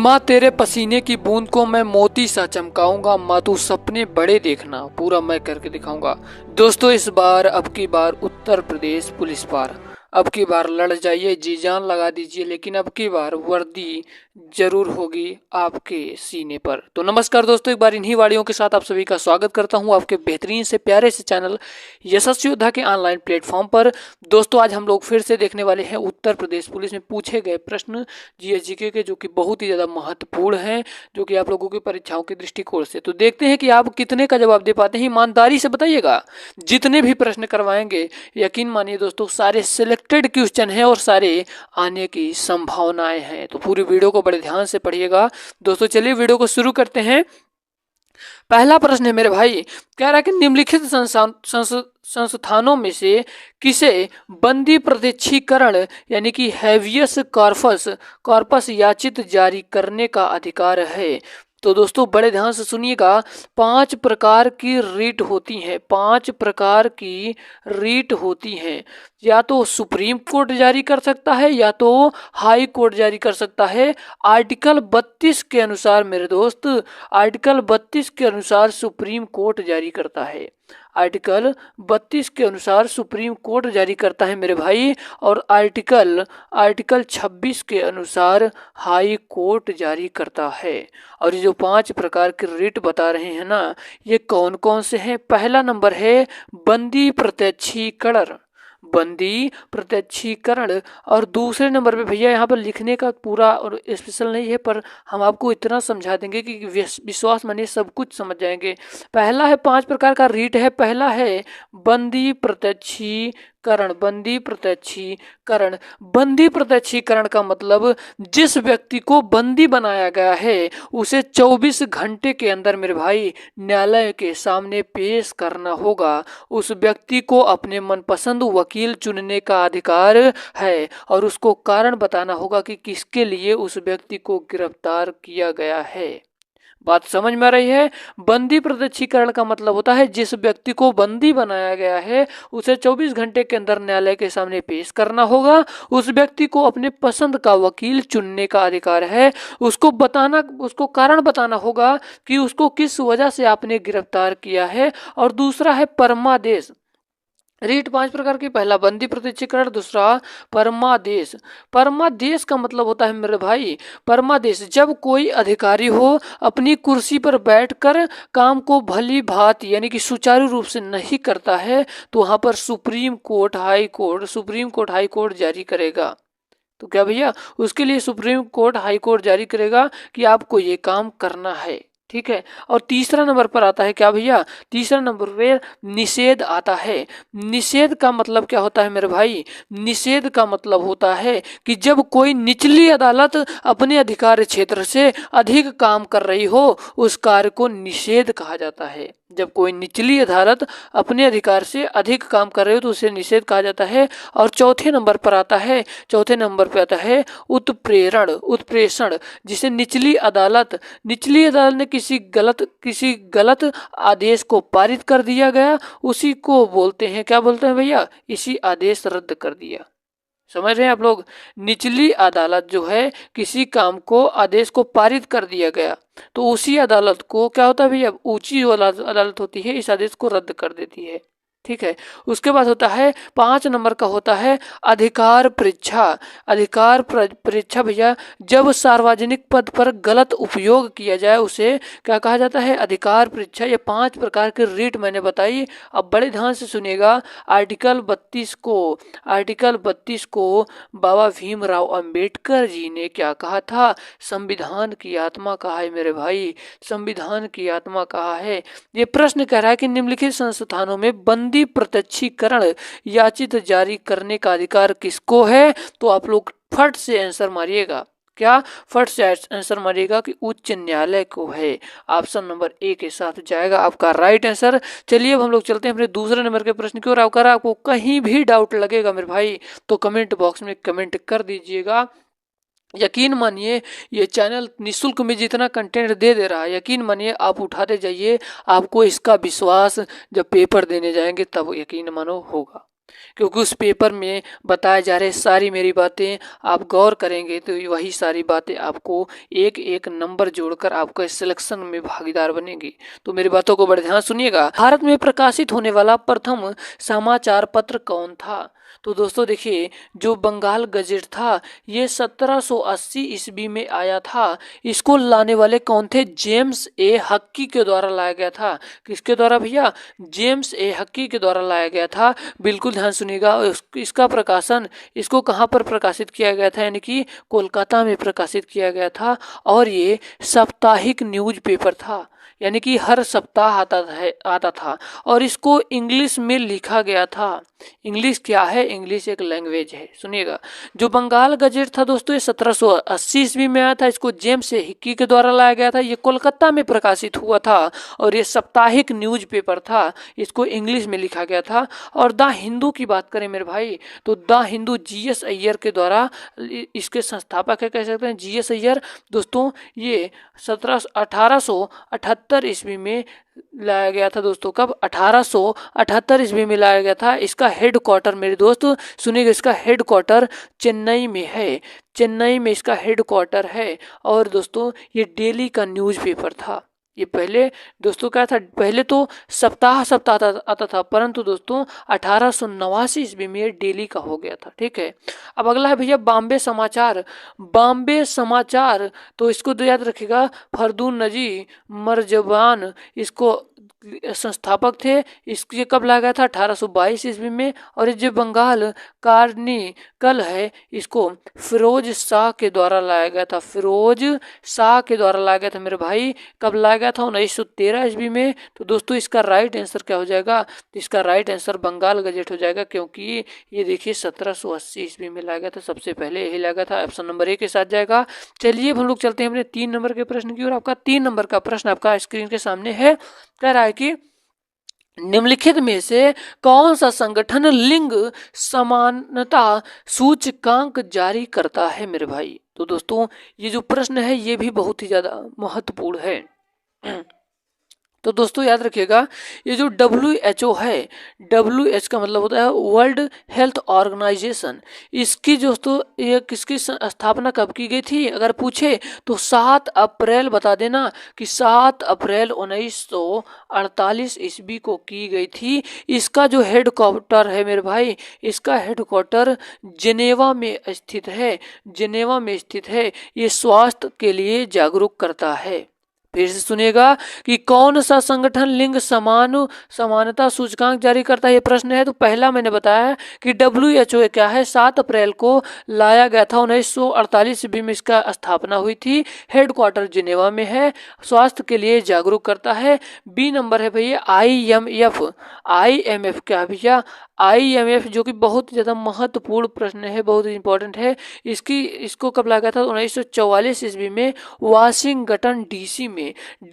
माँ तेरे पसीने की बूंद को मैं मोती सा चमकाऊंगा, माँ तू सपने बड़े देखना, पूरा मैं करके दिखाऊंगा। दोस्तों इस बार अब की बार उत्तर प्रदेश पुलिस पार, अब की बार लड़ जाइए, जी जान लगा दीजिए, लेकिन अब की बार वर्दी जरूर होगी आपके सीने पर। तो नमस्कार दोस्तों, एक बार इन्हीं वाड़ियों के साथ आप सभी का स्वागत करता हूं आपके बेहतरीन से प्यारे से चैनल यशस्वी योद्धा के ऑनलाइन प्लेटफॉर्म पर। दोस्तों आज हम लोग फिर से देखने वाले हैं उत्तर प्रदेश पुलिस में पूछे गए प्रश्न जीएस जीके के, जो कि बहुत ही ज़्यादा महत्वपूर्ण हैं, जो कि आप लोगों की परीक्षाओं के दृष्टिकोण से। तो देखते हैं कि आप कितने का जवाब दे पाते हैं, ईमानदारी से बताइएगा। जितने भी प्रश्न करवाएंगे यकीन मानिए दोस्तों सारे सिलेक्टेड क्वेश्चन हैं और सारे आने की संभावनाएं हैं, तो पूरी वीडियो को बड़े ध्यान से पढ़िएगा। दोस्तों चलिए वीडियो को शुरू करते हैं। पहला प्रश्न है मेरे भाई, कह रहा है कि निम्नलिखित संस्थानों में से किसे बंदी प्रत्यक्षीकरण यानी कि हैवियस कॉर्पस याचित जारी करने का अधिकार है। तो दोस्तों बड़े ध्यान से सुनिएगा, 5 प्रकार की रीट होती हैं, 5 प्रकार की रीट होती हैं। या तो सुप्रीम कोर्ट जारी कर सकता है या तो हाई कोर्ट जारी कर सकता है। आर्टिकल 32 के अनुसार मेरे दोस्त, आर्टिकल 32 के अनुसार सुप्रीम कोर्ट जारी करता है। आर्टिकल 32 के अनुसार सुप्रीम कोर्ट जारी करता है मेरे भाई, और आर्टिकल 26 के अनुसार हाई कोर्ट जारी करता है। और ये जो 5 प्रकार के रिट बता रहे हैं ना, ये कौन कौन से हैं? पहला नंबर है बंदी प्रत्यक्षीकरण, बंदी प्रत्यक्षीकरण। और दूसरे नंबर पे भैया यहाँ पर लिखने का पूरा और स्पेशल नहीं है, पर हम आपको इतना समझा देंगे कि विश्वास मानिए सब कुछ समझ जाएंगे। पहला है 5 प्रकार का रीट है, पहला है बंदी प्रत्यक्षीकरण, बंदी प्रत्यक्षीकरण। बंदी प्रत्यक्षीकरण का मतलब जिस व्यक्ति को बंदी बनाया गया है उसे 24 घंटे के अंदर मेरे भाई न्यायालय के सामने पेश करना होगा। उस व्यक्ति को अपने मनपसंद वकील चुनने का अधिकार है और उसको कारण बताना होगा कि किसके लिए उस व्यक्ति को गिरफ्तार किया गया है। बात समझ में आ रही है? बंदी प्रत्यक्षीकरण का मतलब होता है जिस व्यक्ति को बंदी बनाया गया है उसे 24 घंटे के अंदर न्यायालय के सामने पेश करना होगा। उस व्यक्ति को अपने पसंद का वकील चुनने का अधिकार है। उसको कारण बताना होगा कि उसको किस वजह से आपने गिरफ्तार किया है। और दूसरा है परमादेश। रीट 5 प्रकार की, पहला बंदी प्रत्यक्षीकरण, दूसरा परमादेश। परमादेश का मतलब होता है मेरे भाई, परमादेश जब कोई अधिकारी हो अपनी कुर्सी पर बैठकर काम को भली भांति यानी कि सुचारू रूप से नहीं करता है तो वहां पर सुप्रीम कोर्ट हाई कोर्ट जारी करेगा। तो क्या भैया, उसके लिए सुप्रीम कोर्ट हाई कोर्ट जारी करेगा कि आपको ये काम करना है। ठीक है। और तीसरा नंबर पर आता है क्या भैया, तीसरा नंबर पे निषेध आता है। निषेध का मतलब क्या होता है मेरे भाई? निषेध का मतलब होता है कि जब कोई निचली अदालत अपने अधिकार क्षेत्र से अधिक काम कर रही हो उस कार्य को निषेध कहा जाता है। जब कोई निचली अदालत अपने अधिकार से अधिक काम कर रही हो तो उसे निषेध कहा जाता है। और चौथे नंबर पर आता है उत्प्रेषण, जिसे निचली अदालत ने किसी गलत आदेश को पारित कर दिया गया, उसी को बोलते हैं, क्या बोलते हैं भैया? इसी आदेश रद्द कर दिया। समझ रहे हैं आप लोग? निचली अदालत जो है किसी काम को आदेश को पारित कर दिया गया तो उसी अदालत को क्या होता है भैया, ऊंची अदालत होती है, इस आदेश को रद्द कर देती है। ठीक है। उसके बाद होता है 5 नंबर का होता है अधिकार परीक्षा। अधिकार परीक्षा भैया, जब सार्वजनिक पद पर गलत उपयोग किया जाए उसे क्या कहा जाता है? अधिकार परीक्षा। ये 5 प्रकार के रीट मैंने बताई, अब बड़े ध्यान से सुनिएगा। आर्टिकल 32 को बाबा भीमराव अंबेडकर जी ने क्या कहा था? संविधान की आत्मा कहा है मेरे भाई, संविधान की आत्मा कहा है। ये प्रश्न कह रहा है कि निम्नलिखित संस्थानों में बंदी प्रत्यक्षीकरण याचित जारी करने का अधिकार किसको है? तो आप लोग फट से आंसर मारिएगा। क्या? फट से आंसर मारिएगा कि उच्च न्यायालय को है। ऑप्शन नंबर ए के साथ जाएगा आपका राइट आंसर। चलिए अब हम लोग चलते हैं अपने दूसरे नंबर के प्रश्न की ओर। आपको कहीं भी डाउट लगेगा मेरे भाई तो कमेंट बॉक्स में कमेंट कर दीजिएगा। यकीन मानिए ये चैनल निःशुल्क में जितना कंटेंट दे रहा है, यकीन मानिए आप उठाते जाइए, आपको इसका विश्वास जब पेपर देने जाएंगे तब यकीन मानो होगा। क्योंकि उस पेपर में बताए जा रहे सारी मेरी बातें आप गौर करेंगे तो वही सारी बातें आपको एक एक नंबर जोड़कर आपका सिलेक्शन में भागीदार बनेगी। तो मेरी बातों को बड़े ध्यान सुनिएगा। भारत में प्रकाशित होने वाला प्रथम समाचार पत्र कौन था? तो दोस्तों देखिए, जो बंगाल गजेट था ये 1780 ईस्वी में आया था। इसको लाने वाले कौन थे? जेम्स ए हक्की के द्वारा लाया गया था। किसके द्वारा भैया? जेम्स ए हक्की के द्वारा लाया गया था। बिल्कुल ध्यान सुनिएगा। इसका प्रकाशन, इसको कहाँ पर प्रकाशित किया गया था? यानी कि कोलकाता में प्रकाशित किया गया था। और ये साप्ताहिक न्यूज पेपर था, यानी कि हर सप्ताह आता था और इसको इंग्लिश में लिखा गया था। इंग्लिश क्या है? इंग्लिश एक लैंग्वेज है। सुनिएगा, जो बंगाल गजेट था दोस्तों ये 1780 ईस्वी में आया था। इसको जेम्स हिक्की के द्वारा लाया गया था। ये कोलकाता में प्रकाशित हुआ था और ये साप्ताहिक न्यूज पेपर था। इसको इंग्लिश में लिखा गया था। और द हिंदू की बात करें मेरे भाई, तो द हिंदू जीएस अय्यर के द्वारा, इसके संस्थापक है कह सकते हैं जीएस अय्यर। दोस्तों ये 1878 ईस्वी में लाया गया था। दोस्तों कब? 1878 ईस्वी में लाया गया था। इसका हेड क्वार्टर मेरे दोस्त सुनिएगा, इसका हेड क्वार्टर चेन्नई में है। चेन्नई में इसका हेड क्वार्टर है। और दोस्तों ये डेली का न्यूज़पेपर था। ये पहले दोस्तों क्या था? पहले तो सप्ताह सप्ताह आता था, परंतु दोस्तों 1889 ईस्वी में ये डेली का हो गया था। ठीक है, अब अगला है भैया बॉम्बे समाचार। बॉम्बे समाचार, तो इसको तो याद रखिएगा, फरदून नजी मरजबान इसको संस्थापक थे। इसके कब लाया गया था? 1822 ईस्वी में। और ये जो बंगाल कार्निकल है इसको फिरोज शाह के द्वारा लाया गया था। फिरोज शाह के द्वारा लाया गया था मेरे भाई। कब लाया गया था? 1913 ईस्वी में। तो दोस्तों इसका राइट आंसर क्या हो जाएगा? तो इसका राइट आंसर बंगाल गजेट हो जाएगा, क्योंकि ये देखिए 1780 ईस्वी में लाया गया था। सबसे पहले यही लाया गया था। ऑप्शन नंबर ए के साथ जाएगा। चलिए हम लोग चलते हैं अपने 3 नंबर के प्रश्न की ओर। आपका 3 नंबर का प्रश्न आपका स्क्रीन के सामने है। कह रहा है कि निम्नलिखित में से कौन सा संगठन लिंग समानता सूचकांक जारी करता है मेरे भाई? तो दोस्तों ये जो प्रश्न है ये भी बहुत ही ज्यादा महत्वपूर्ण है। तो दोस्तों याद रखिएगा, ये जो WHO है, WHO का मतलब होता है वर्ल्ड हेल्थ ऑर्गेनाइजेशन। इसकी दोस्तों ये किसकी स्थापना कब की गई थी? अगर पूछे तो 7 अप्रैल बता देना कि 7 अप्रैल 1948 ईस्वी को की गई थी। इसका जो हेड क्वार्टर है मेरे भाई, इसका हेड क्वार्टर जिनेवा में स्थित है। जिनेवा में स्थित है। ये स्वास्थ्य के लिए जागरूक करता है। फिर से सुनिएगा कि कौन सा संगठन लिंग समानता सूचकांक जारी करता है, ये प्रश्न है। तो पहला मैंने बताया कि WHO क्या है? 7 अप्रैल को लाया गया था। 1948 ईस्वी में इसका स्थापना हुई थी। हेड क्वार्टर जिनेवा में है। स्वास्थ्य के लिए जागरूक करता है। बी नंबर है भैया IMF। IMF क्या भैया? IMF जो कि बहुत ज़्यादा महत्वपूर्ण प्रश्न है, बहुत इंपॉर्टेंट है। इसको कब लाया गया था? 1944 ईस्वी में वाशिंगटन DC में।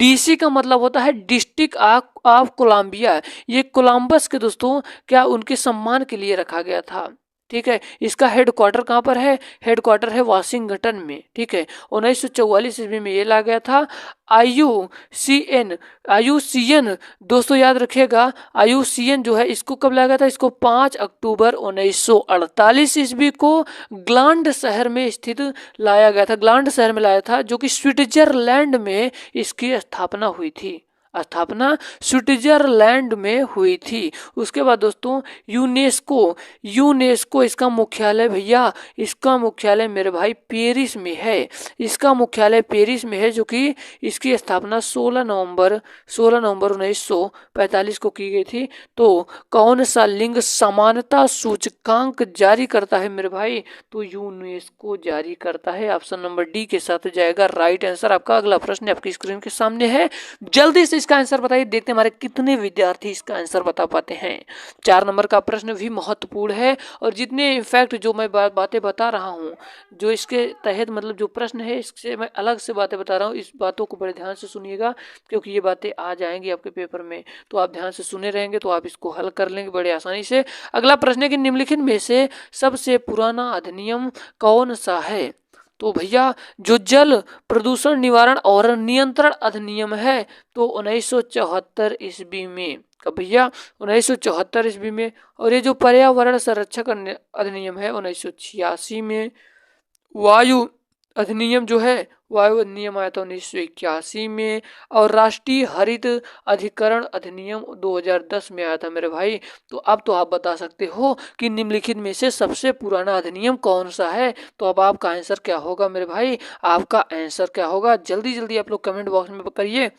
DC का मतलब होता है डिस्ट्रिक्ट ऑफ कोलंबिया। ये कोलंबस के दोस्तों क्या उनके सम्मान के लिए रखा गया था। ठीक है, इसका हेड क्वार्टर कहाँ पर है? हेड क्वार्टर है वाशिंगटन में। ठीक है, 1944 ईस्वी में ये लाया गया था। IUCN दोस्तों याद रखिएगा, IUCN जो है इसको कब लाया गया था? इसको 5 अक्टूबर 1948 ईस्वी को ग्लांड शहर में स्थित लाया गया था। ग्लांड शहर में लाया था, जो कि स्विट्जरलैंड में इसकी स्थापना हुई थी। स्थापना स्विट्जरलैंड में हुई थी। उसके बाद दोस्तों यूनेस्को इसका मुख्यालय भैया, इसका मुख्यालय मेरे भाई पेरिस में है। इसका मुख्यालय पेरिस में है, जो कि इसकी स्थापना 16 नवंबर 1945 को की गई थी। तो कौन सा लिंग समानता सूचकांक जारी करता है मेरे भाई? तो यूनेस्को जारी करता है। ऑप्शन नंबर डी के साथ जाएगा राइट आंसर। आपका अगला प्रश्न आपकी स्क्रीन के सामने है। जल्दी से इसका आंसर बताइए, देखते हैं हमारे कितने विद्यार्थी इसका आंसर बता पाते हैं। 4 नंबर का प्रश्न भी महत्वपूर्ण है। और जितने इनफैक्ट जो मैं बातें बता रहा हूँ, जो इसके तहत मतलब जो प्रश्न है, इससे मैं अलग से बातें बता रहा हूँ। इस बातों को बड़े ध्यान से सुनिएगा, क्योंकि ये बातें आ जाएंगी आपके पेपर में। तो आप ध्यान से सुने रहेंगे तो आप इसको हल कर लेंगे बड़े आसानी से। अगला प्रश्न है कि निम्नलिखित में से सबसे पुराना अधिनियम कौन सा है? तो भैया जो जल प्रदूषण निवारण और नियंत्रण अधिनियम है, तो 1974 ईस्वी में कब भैया? 1974 ईस्वी में। और ये जो पर्यावरण संरक्षक अधिनियम है 1986 में। वायु अधिनियम जो है, वायु अधिनियम आया था 1981 में। और राष्ट्रीय हरित अधिकरण अधिनियम 2010 में आया था मेरे भाई। तो अब तो आप बता सकते हो कि निम्नलिखित में से सबसे पुराना अधिनियम कौन सा है। तो अब आपका आंसर क्या होगा मेरे भाई? आपका आंसर क्या होगा? जल्दी जल्दी आप लोग कमेंट बॉक्स में करिए।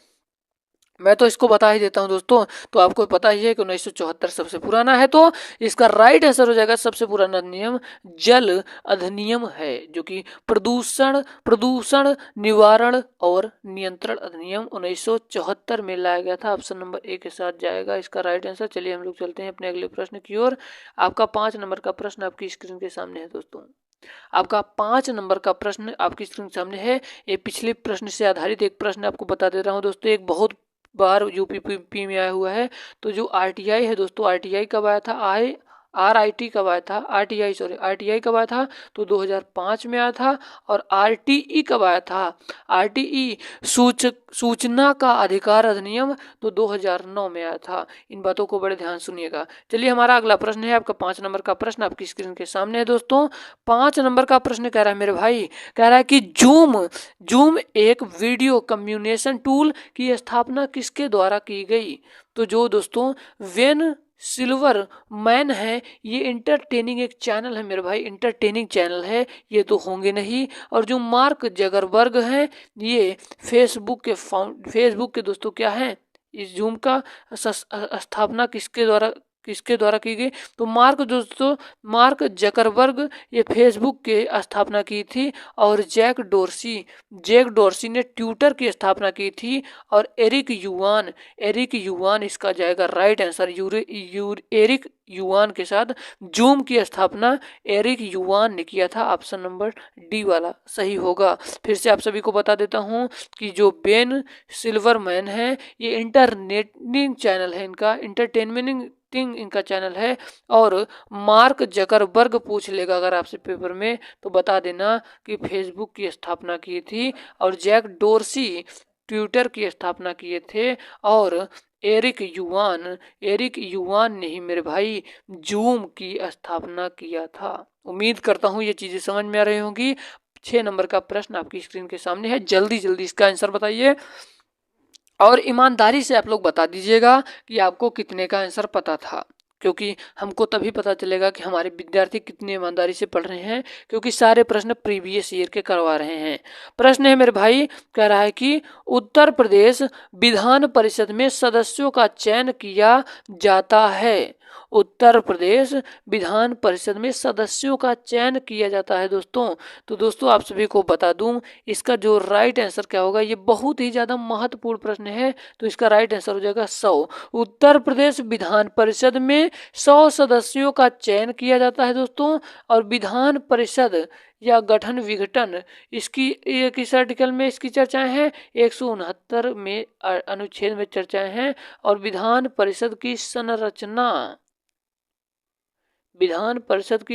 मैं तो इसको बता ही देता हूं दोस्तों। तो आपको पता ही है कि 1974 सबसे पुराना है। तो इसका राइट आंसर हो जाएगा सबसे पुराना नियम जल अधिनियम है, जो कि प्रदूषण प्रदूषण निवारण और नियंत्रण अधिनियम 1974 में लाया गया था। ऑप्शन नंबर ए के साथ जाएगा इसका राइट आंसर। चलिए हम लोग चलते हैं अपने अगले प्रश्न की ओर। आपका 5 नंबर का प्रश्न आपकी स्क्रीन के सामने है दोस्तों। आपका 5 नंबर का प्रश्न आपकी स्क्रीन के सामने है। ये पिछले प्रश्न से आधारित एक प्रश्न आपको बता दे रहा हूं दोस्तों। एक बहुत बार यूपीपी में आया हुआ है। तो जो आरटीआई है दोस्तों, आरटीआई कब आया था? आरआईटी कब आया था? आरटीआई कब आया था? तो 2005 में आया था। और आरटीई कब आया था? आरटीई सूचना का अधिकार अधिनियम तो 2009 में आया था। इन बातों को बड़े ध्यान सुनिएगा। चलिए हमारा अगला प्रश्न है, आपका 5 नंबर का प्रश्न आपकी स्क्रीन के सामने है दोस्तों। 5 नंबर का प्रश्न कह रहा है मेरे भाई, कह रहा है कि जूम एक वीडियो कम्युनिकेशन टूल की स्थापना किसके द्वारा की गई? तो जो दोस्तों वेन सिल्वर मैन है, ये इंटरटेनिंग एक चैनल है मेरे भाई, इंटरटेनिंग चैनल है, ये तो होंगे नहीं। और जो मार्क जगरबर्ग हैं, ये फेसबुक के दोस्तों क्या है? इस जूम का स्थापना किसके द्वारा की गई? तो मार्क जकरबर्ग ये फेसबुक के स्थापना की थी। और जैक डोर्सी ने ट्विटर की स्थापना की थी। और एरिक युवान इसका जाएगा राइट आंसर। एरिक युवान के साथ जूम की स्थापना एरिक युवान ने किया था। ऑप्शन नंबर डी वाला सही होगा। फिर से आप सभी को बता देता हूं कि जो बेन सिल्वरमैन है, ये इंटरनेटिंग चैनल है, इनका इंटरटेनमेंट इनका चैनल है। और मार्क जकरबर्ग पूछ लेगा अगर आपसे पेपर में, तो बता देना कि फेसबुक की स्थापना की थी। और जैक डोर्सी ट्विटर की स्थापना किए थे। और एरिक युवान ने ही मेरे भाई जूम की स्थापना किया था। उम्मीद करता हूं ये चीजें समझ में आ रही होंगी। 6 नंबर का प्रश्न आपकी स्क्रीन के सामने है। जल्दी जल्दी इसका आंसर बताइए और ईमानदारी से आप लोग बता दीजिएगा कि आपको कितने का आंसर पता था, क्योंकि हमको तभी पता चलेगा कि हमारे विद्यार्थी कितनी ईमानदारी से पढ़ रहे हैं, क्योंकि सारे प्रश्न प्रीवियस ईयर के करवा रहे हैं। प्रश्न है मेरे भाई, कह रहा है कि उत्तर प्रदेश विधान परिषद में सदस्यों का चयन किया जाता है। उत्तर प्रदेश विधान परिषद में सदस्यों का चयन किया जाता है दोस्तों। तो दोस्तों आप सभी को बता दूं, इसका जो राइट आंसर क्या होगा, ये बहुत ही ज्यादा महत्वपूर्ण प्रश्न है। तो इसका राइट आंसर हो जाएगा 100। उत्तर प्रदेश विधान परिषद में 100 सदस्यों का चयन किया जाता है दोस्तों। और विधान परिषद या गठन विघटन, इसकी किस आर्टिकल में इसकी चर्चाएं हैं? 169 में अनुच्छेद में चर्चाएं हैं। और विधान परिषद की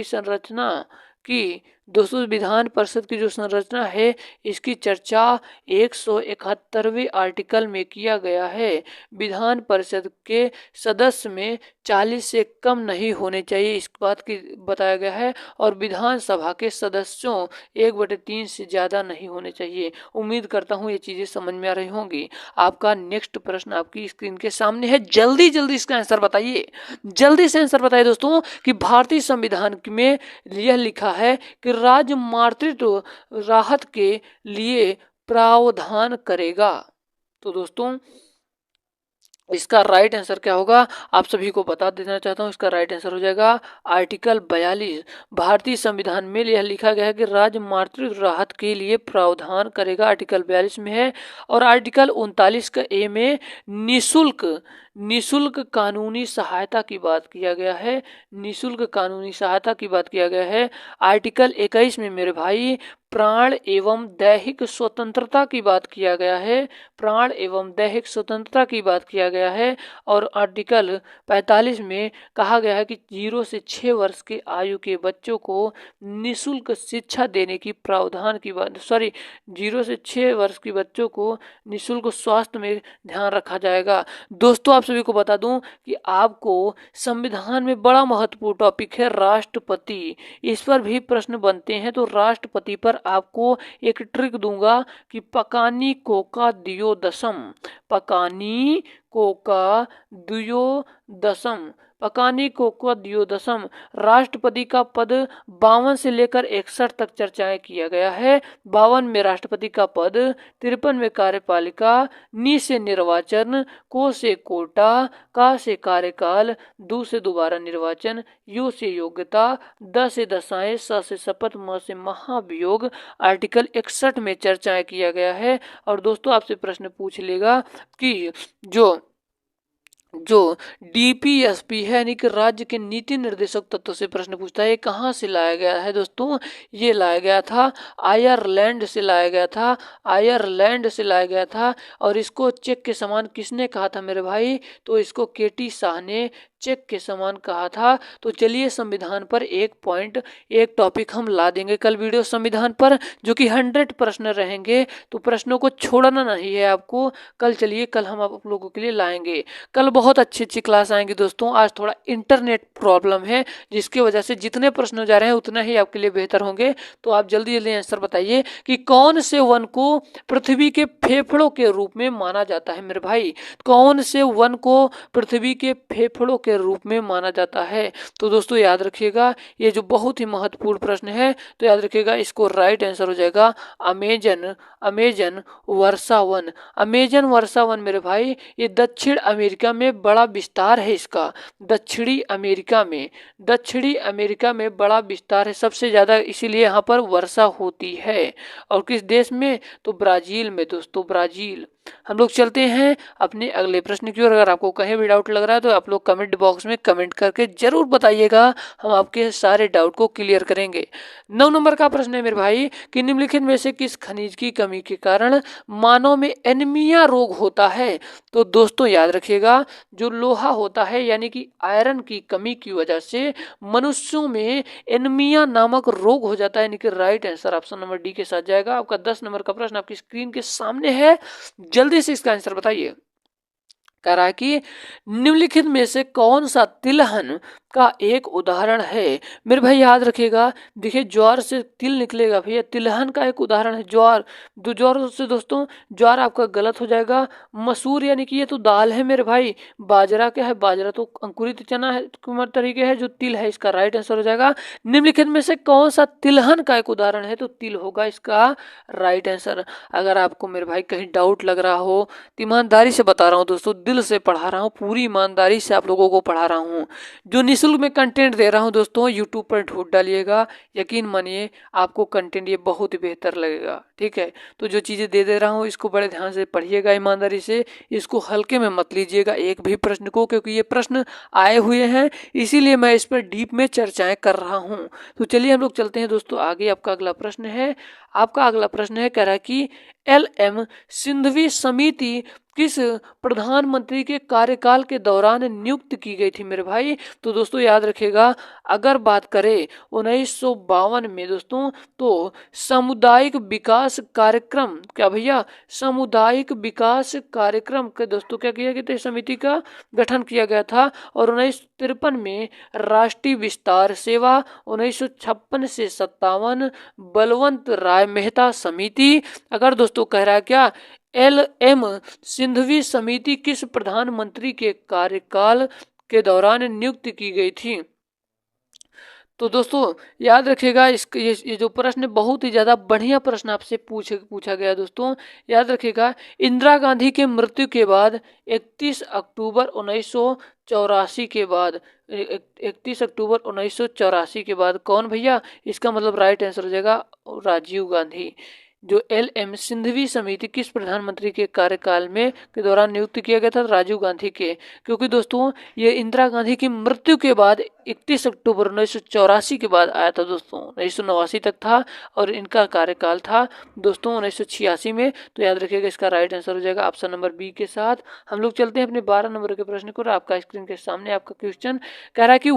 संरचना की दोस्तों, विधान परिषद की जो संरचना है, इसकी चर्चा 171वें आर्टिकल में किया गया है। विधान परिषद के सदस्य में 40 से कम नहीं होने चाहिए, इस बात की बताया गया है। और विधानसभा के सदस्यों 1/3 से ज्यादा नहीं होने चाहिए। उम्मीद करता हूँ ये चीजें समझ में आ रही होंगी। आपका नेक्स्ट प्रश्न आपकी स्क्रीन के सामने है। जल्दी जल्दी इसका आंसर बताइए, जल्दी से आंसर बताइए दोस्तों कि भारतीय संविधान में यह लिखा है कि राज्य मातृत्व राहत के लिए प्रावधान करेगा। तो दोस्तों इसका राइट आंसर क्या होगा, आप सभी को बता देना चाहता हूं। इसका राइट आंसर हो जाएगा आर्टिकल 42। भारतीय संविधान में यह लिखा गया है कि राज्य मातृत्व राहत के लिए प्रावधान करेगा, आर्टिकल 42 में है। और आर्टिकल 39 का ए में निशुल्क कानूनी सहायता की बात किया गया है। निशुल्क कानूनी सहायता की बात किया गया है। आर्टिकल 21 में मेरे भाई प्राण एवं दैहिक स्वतंत्रता की बात किया गया है। प्राण एवं दैहिक स्वतंत्रता की बात किया गया है। और आर्टिकल 45 में कहा गया है कि 0 से 6 वर्ष के आयु के बच्चों को निशुल्क शिक्षा देने की प्रावधान की बात 0 से 6 वर्ष के बच्चों को निशुल्क स्वास्थ्य में ध्यान रखा जाएगा। दोस्तों आप आप सभी को बता दूं कि आपको संविधान में बड़ा महत्वपूर्ण टॉपिक है राष्ट्रपति, इस पर भी प्रश्न बनते हैं। तो राष्ट्रपति पर आपको एक ट्रिक दूंगा कि पकानी कोका द्वियोदशम, पकानी कोका द्वियोदशम, पकानी कोका द्वियोदशम, राष्ट्रपति का पद 52 से लेकर 61 तक चर्चाएं किया गया है। 52 में राष्ट्रपति का पद, 53 में कार्यपालिका, नी से निर्वाचन, को से कोटा, का से कार्यकाल, दू से दोबारा निर्वाचन, यू से योग्यता, द से दशाएं, स से शपथ, म से महाभियोग, आर्टिकल 61 में चर्चाएं किया गया है। और दोस्तों आपसे प्रश्न पूछ लेगा कि जो डीपीएसपी है यानी कि राज्य के नीति निर्देशक तत्व से प्रश्न पूछता है, ये कहाँ से लाया गया है दोस्तों? ये लाया गया था आयरलैंड से लाया गया था, आयरलैंड से लाया गया था। और इसको चेक के समान किसने कहा था मेरे भाई? तो इसको केटी शाह ने चेक के समान कहा था। तो चलिए संविधान पर एक पॉइंट, एक टॉपिक हम ला देंगे कल वीडियो संविधान पर, जो कि 100 प्रश्न रहेंगे। तो प्रश्नों को छोड़ना नहीं है आपको। कल चलिए, कल हम आप लोगों के लिए लाएंगे। कल बहुत अच्छी अच्छी क्लास आएंगी दोस्तों। आज थोड़ा इंटरनेट प्रॉब्लम है, जिसकी वजह से जितने प्रश्न जा रहे हैं उतना ही आपके लिए बेहतर होंगे। तो आप जल्दी जल्दी आंसर बताइए कि कौन से वन को पृथ्वी के फेफड़ों के रूप में माना जाता है मेरे भाई? कौन से वन को पृथ्वी के फेफड़ों के रूप में माना जाता है? तो दोस्तों याद रखिएगा, ये जो बहुत ही महत्वपूर्ण प्रश्न है, तो याद रखिएगा इसको राइट आंसर हो जाएगा अमेजन, अमेजन वर्षा वन। अमेजन वर्षा वन मेरे भाई ये दक्षिण अमेरिका में बड़ा विस्तार है इसका, दक्षिणी अमेरिका में, दक्षिणी अमेरिका में बड़ा विस्तार है सबसे ज्यादा, इसीलिए यहाँ पर वर्षा होती है। और किस देश में? तो ब्राजील में दोस्तों, ब्राजील। हम लोग चलते हैं अपने अगले प्रश्न की ओर। अगर आपको कहीं भी डाउट लग रहा है तो आप लोग कमेंट बॉक्स में कमेंट करके जरूर बताइएगा, हम आपके सारे डाउट को क्लियर करेंगे। 9 नंबर का प्रश्न है मेरे भाई कि निम्नलिखित में से किस खनिज की कमी के कारण मानव में एनीमिया रोग होता है? तो दोस्तों याद रखिएगा, जो लोहा होता है यानी कि आयरन की कमी की वजह से मनुष्यों में एनीमिया नामक रोग हो जाता है, यानी कि right answer option number D के साथ जाएगा। आपका 10 नंबर का प्रश्न आपकी स्क्रीन के सामने है, जल्दी से इसका आंसर बताइए। कह रहा है कि निम्नलिखित में से कौन सा तिलहन का एक उदाहरण है? मेरे भाई याद रखिएगा, देखिए ज्वार से तिल निकलेगा भैया, तिलहन का एक उदाहरण है ज्वार। ज्वार से दोस्तों ज्वार आपका गलत हो जाएगा। मसूर यानी कि ये तो दाल है मेरे भाई। बाजरा क्या है? बाजरा तो अंकुरित चना है तरीके है, जो तिल है इसका राइट आंसर हो जाएगा। निम्नलिखित में से कौन सा तिलहन का एक उदाहरण है? तो तिल होगा इसका राइट आंसर। अगर आपको मेरे भाई कहीं डाउट लग रहा हो, ईमानदारी से बता रहा हूँ दोस्तों, दिल से पढ़ा रहा हूँ, पूरी ईमानदारी से आप लोगों को पढ़ा रहा हूँ। जो निःशुल्क में कंटेंट दे रहा हूँ दोस्तों, यूट्यूब पर ढूंढ डालिएगा, यकीन मानिए आपको कंटेंट ये बहुत ही बेहतर लगेगा। ठीक है, तो जो चीज़ें दे रहा हूँ इसको बड़े ध्यान से पढ़िएगा, ईमानदारी से, इसको हल्के में मत लीजिएगा एक भी प्रश्न को, क्योंकि ये प्रश्न आए हुए हैं, इसीलिए मैं इस पर डीप में चर्चाएं कर रहा हूँ। तो चलिए हम लोग चलते हैं दोस्तों आगे। आपका अगला प्रश्न है, आपका अगला प्रश्न है, कह रहा है कि LM सिंघवी समिति किस प्रधानमंत्री के कार्यकाल के दौरान नियुक्त की गई थी मेरे भाई? तो दोस्तों याद रखिएगा, अगर बात करें 1952 में दोस्तों, तो सामुदायिक विकास कार्यक्रम, क्या भैया? सामुदायिक विकास कार्यक्रम के दोस्तों क्या किया गया था? समिति का गठन किया गया था। और 1953 में राष्ट्रीय विस्तार सेवा, 1956 से 57 बलवंत राय मेहता समिति। अगर दोस्तों कह रहा है क्या, LM सिंघवी समिति किस प्रधानमंत्री के कार्यकाल के दौरान नियुक्त की गई थी? तो दोस्तों याद रखिएगा, ये जो प्रश्न बहुत ही ज़्यादा बढ़िया प्रश्न आपसे पूछा गया दोस्तों। याद रखिएगा, इंदिरा गांधी के मृत्यु के बाद 31 अक्टूबर 1984 के बाद, 31 अक्टूबर 1984 के बाद कौन भैया? इसका मतलब राइट आंसर हो जाएगा राजीव गांधी। जो LM सिंघवी समिति किस प्रधानमंत्री के कार्यकाल में के दौरान नियुक्त किया गया था? राजीव गांधी के, क्योंकि दोस्तों ये इंदिरा गांधी की मृत्यु के बाद 31 अक्टूबर 1984 के बाद आया था दोस्तों, 1989 तक था और इनका कार्यकाल था दोस्तों 1986 में। तो याद रखिएगा इसका राइट आंसर हो जाएगा ऑप्शन नंबर बी के साथ। हम लोग चलते हैं अपने 12 नंबर के प्रश्न को। आपका स्क्रीन के सामने आपका क्वेश्चन कह रहा है कि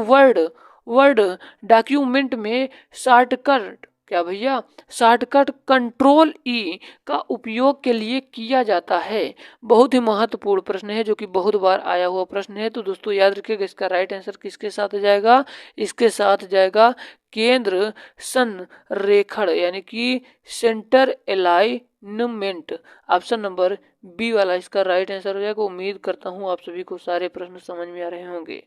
वर्ड डॉक्यूमेंट में शॉर्टकट क्या भैया, शॉर्टकट कंट्रोल ई का उपयोग के लिए किया जाता है? बहुत ही महत्वपूर्ण प्रश्न है, जो कि बहुत बार आया हुआ प्रश्न है। तो दोस्तों याद रखिएगा, इसका राइट आंसर किसके साथ जाएगा? इसके साथ जाएगा केंद्र संरेखण, यानी कि center alignment. Option number B वाला इसका राइट आंसर हो जाएगा। उम्मीद करता हूँ आप सभी को सारे प्रश्न समझ में आ रहे होंगे।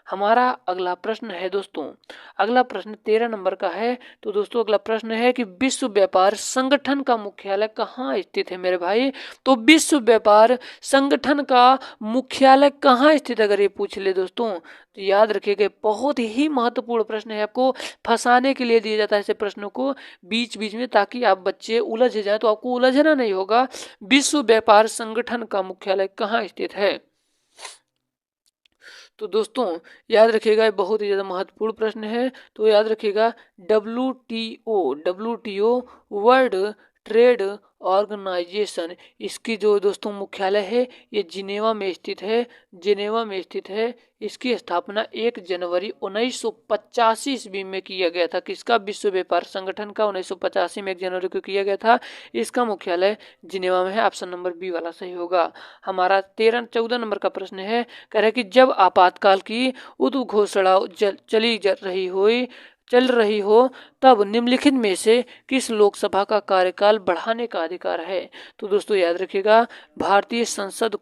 हमारा अगला प्रश्न है दोस्तों, अगला प्रश्न 13 नंबर का है। तो दोस्तों अगला प्रश्न है कि विश्व व्यापार संगठन का मुख्यालय कहाँ स्थित है मेरे भाई? तो विश्व व्यापार संगठन का मुख्यालय कहाँ स्थित है, अगर ये पूछ ले दोस्तों तो याद रखिएगा, बहुत ही महत्वपूर्ण प्रश्न है। आपको फंसाने के लिए दिया जाता है ऐसे प्रश्नों को बीच बीच में, ताकि आप बच्चे उलझ जाए, तो आपको उलझना नहीं होगा। विश्व व्यापार संगठन का मुख्यालय कहाँ स्थित है? तो दोस्तों याद रखिएगा, ये बहुत ही ज़्यादा महत्वपूर्ण प्रश्न है। तो याद रखिएगा, W T O world trade organization, इसकी जो दोस्तों मुख्यालय है ये जिनेवा में स्थित है। जिनेवा में स्थित है। इसकी स्थापना 1 जनवरी 1985 ईस्वी में किया गया था। किसका? विश्व व्यापार संगठन का 1985 में 1 जनवरी को किया गया था। इसका मुख्यालय जिनेवा में है। ऑप्शन नंबर बी वाला सही होगा। हमारा 14 नंबर का प्रश्न है, कह रहा है कि जब आपातकाल की उद्घोषणा चल रही हो तब निम्नलिखित में से किस लोकसभा का कार्यकाल बढ़ाने का अधिकार है? तो दोस्तों याद रखिएगा, भारतीय संसद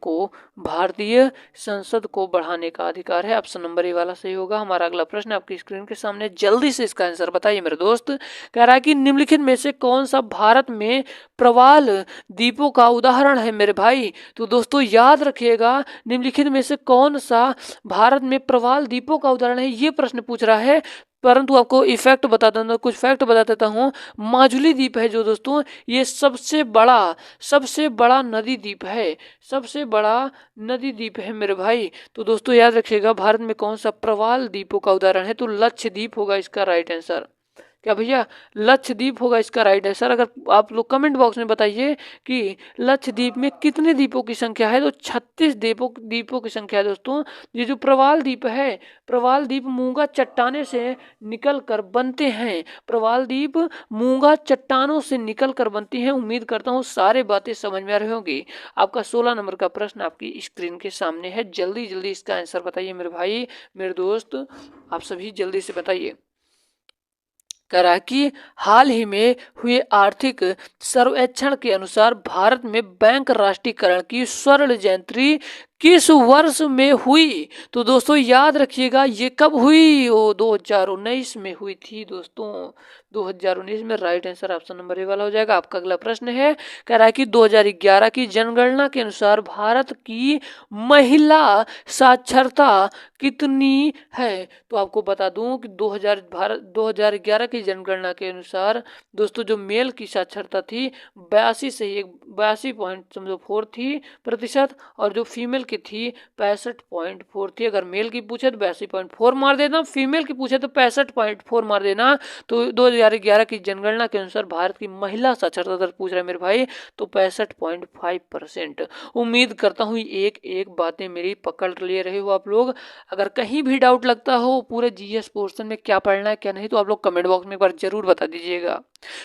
को बढ़ाने का अधिकार है। ऑप्शन नंबर ए वाला सही होगा। हमारा अगला प्रश्न आपकी स्क्रीन के सामने, जल्दी से इसका आंसर बताइए मेरे दोस्त। कह रहा है कि निम्नलिखित में से कौन सा भारत में प्रवाल द्वीपों का उदाहरण है मेरे भाई? तो दोस्तों याद रखिएगा, निम्नलिखित में से कौन सा भारत में प्रवाल द्वीपों का उदाहरण है, ये प्रश्न पूछ रहा है। परंतु आपको इफेक्ट बताता हूँ, कुछ फैक्ट बता देता हूँ। माजुली द्वीप है जो दोस्तों, ये सबसे बड़ा नदी द्वीप है। सबसे बड़ा नदी द्वीप है मेरे भाई। तो दोस्तों याद रखिएगा, भारत में कौन सा प्रवाल द्वीपों का उदाहरण है? तो लक्षद्वीप होगा इसका राइट आंसर। क्या भैया, लक्षद्वीप होगा इसका राइट आंसर। अगर आप लोग कमेंट बॉक्स में बताइए कि लक्षद्वीप में कितने द्वीपों की संख्या है, तो 36 द्वीपों की संख्या है दोस्तों। ये जो प्रवाल द्वीप है, प्रवाल द्वीप मूंगा चट्टाने से निकल कर बनते हैं। प्रवाल द्वीप मूंगा चट्टानों से निकल कर बनती हैं। उम्मीद करता हूँ सारे बातें समझ में आ रही होंगी। आपका 16 नंबर का प्रश्न आपकी स्क्रीन के सामने है। जल्दी जल्दी इसका आंसर बताइए मेरे भाई, मेरे दोस्त, आप सभी जल्दी से बताइए। करा कि हाल ही में हुए आर्थिक सर्वेक्षण के अनुसार भारत में बैंक राष्ट्रीयकरण की स्वर्ण जयंती किस वर्ष में हुई? तो दोस्तों याद रखिएगा, ये कब हुई? वो 2019 में हुई थी दोस्तों। 2019 में right answer option number A वाला हो जाएगा। आपका अगला प्रश्न है, कह रहा है कि 2011 की जनगणना के अनुसार भारत की महिला साक्षरता कितनी है? तो आपको बता दूं कि 2011 की जनगणना के अनुसार दोस्तों जो मेल की साक्षरता थी 82.4 थी प्रतिशत, और जो फीमेल की थी 65.4 थी। अगर मेल की पूछे तो 82.4 मार देना, फीमेल की पूछे तो 65.4 मार देना। तो 2011 की जनगणना के अनुसार भारत की महिला साक्षरता दर पूछ रहा है मेरे भाई, तो 65.5%। उम्मीद करता हूँ एक एक बातें मेरी पकड़ ले रहे हो आप लोग। अगर कहीं भी डाउट लगता हो पूरे जीएस पोर्शन में क्या पढ़ना है क्या नहीं, तो आप लोग कमेंट बॉक्स में एक बार जरूर बता दीजिएगा,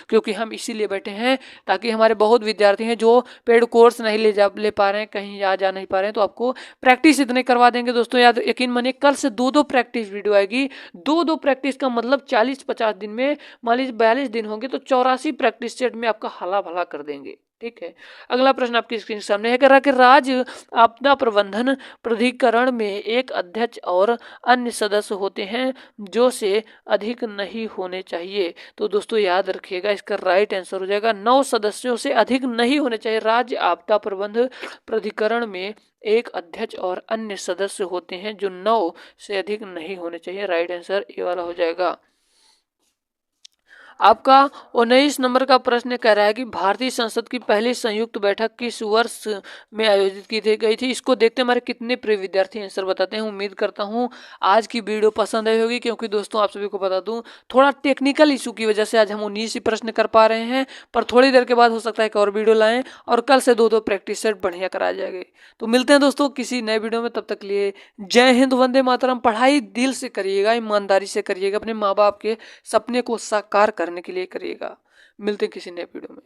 क्योंकि हम इसीलिए बैठे हैं ताकि हमारे बहुत विद्यार्थी हैं जो पेड कोर्स नहीं ले पा रहे हैं, कहीं जा नहीं पा रहे हैं, तो आपको प्रैक्टिस इतने करवा देंगे दोस्तों। याद यकीन मानिए, कल से 2 प्रैक्टिस वीडियो आएगी। 2 प्रैक्टिस का मतलब 40-50 दिन में, मान लीजिए 42 दिन होंगे, तो 84 प्रैक्टिस सेट में आपका हला भला कर देंगे। ठीक है, अगला प्रश्न आपकी स्क्रीन के सामने है, कह रहा कि राज्य आपदा प्रबंधन प्राधिकरण में एक अध्यक्ष और अन्य सदस्य होते हैं जो से अधिक नहीं होने चाहिए। तो दोस्तों याद रखिएगा, इसका राइट आंसर हो जाएगा 9 सदस्यों से अधिक नहीं होने चाहिए। राज्य आपदा प्रबंधन प्राधिकरण में एक अध्यक्ष और अन्य सदस्य होते हैं जो 9 से अधिक नहीं होने चाहिए। राइट आंसर ये वाला हो जाएगा। आपका 19 नंबर का प्रश्न कह रहा है कि भारतीय संसद की पहली संयुक्त बैठक किस वर्ष में आयोजित की गई थी? इसको देखते हमारे कितने प्रिय विद्यार्थी आंसर बताते हैं। उम्मीद करता हूं आज की वीडियो पसंद आई होगी, क्योंकि दोस्तों आप सभी को बता दूं थोड़ा टेक्निकल इशू की वजह से आज हम 19 ही प्रश्न कर पा रहे हैं, पर थोड़ी देर के बाद हो सकता है एक और वीडियो लाएं और कल से 2 प्रैक्टिस सेट बढ़िया कराए जाएंगे। तो मिलते हैं दोस्तों किसी नए वीडियो में, तब तक लिए जय हिंद, वंदे मातरम। पढ़ाई दिल से करिएगा, ईमानदारी से करिएगा, अपने माँ बाप के सपने को साकार करने करने के लिए करिएगा। मिलते हैं किसी नए वीडियो में।